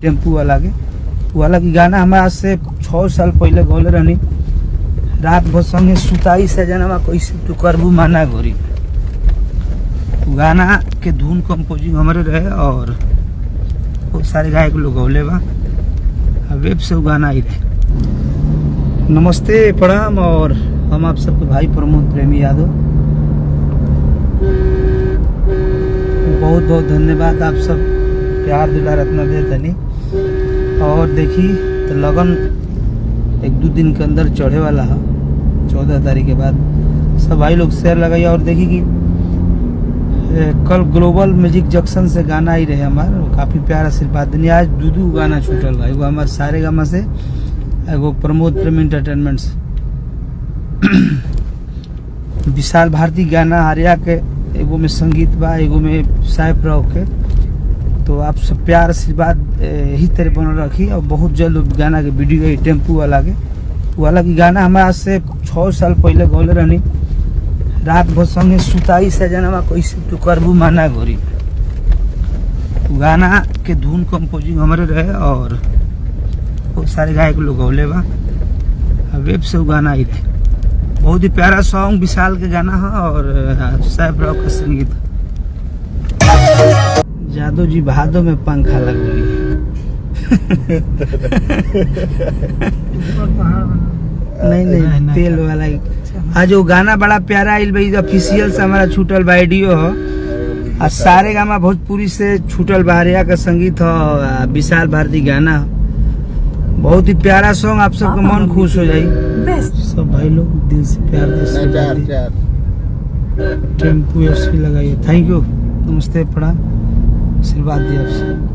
Tempo वाला की गाना हमारा से 6 साल पहले गौले रहनी। रात भर संगे सुताई से जना कैसे तू करबू माना गोरी। गाना के धुन कंपोजिंग हमारे रहे और बहुत सारे गायक लोग गौले बा। वेब से गाना आई रहे। नमस्ते प्रणाम और हम आप सबके भाई प्रमोद प्रेमी यादव। बहुत बहुत धन्यवाद आप सब प्यार दुलार इतना दे तनी। और देखी तो लगन 1-2 दिन के अंदर चढ़े वाला है। 14 तारीख के बाद सब भाई लोग शेयर लगाइए। और देखी कि कल ग्लोबल म्यूजिक जंक्शन से गाना आई रहे हमारे, काफ़ी प्यार आशीर्वाद देनी। आज 2 गाना छूटल बा। एगो हमारे सारे गामा से, एगो प्रमोद प्रेमी एंटरटेनमेंट से। विशाल भारती गाना आर्या के एगो में संगीत बा, एगो में साइफ राव के। तो आप सब प्यार आशीर्वाद यही तरह बन रखी। और बहुत जल्द गाना के वीडियो टेम्पू वाला की गाना हमारा से 6 साल पहले गौले रहनी। रात भर संगे सुताई से जना कैसे तू करबू माना गोरी। गाना के धुन कंपोजिंग हमारे रहे और बहुत सारे गायक लोग गौले बा। वेब से गाना आई रहे। बहुत ही प्यारा सॉन्ग विशाल के गाना है और साइफ राव का संगीत। जादव जी भादो में पंखा लगोली। नहीं तेल वाला। आज वो गाना बड़ा प्यारा आइल भाई। ऑफिशियल से हमारा छूटल बा ऑडियो हो। और सारे गामा भोजपुरी से छूटल बा। आर्या का संगीत हो, विशाल भारती गाना। बहुत ही प्यारा सॉन्ग। आप सबका मन खुश हो जाए। सब भाई लोग दिल से प्यार दे। टेम्पू ऐसी लगाइए। Thank you. नमस्ते प्रणाम। आशीर्वाद दिया आपसे।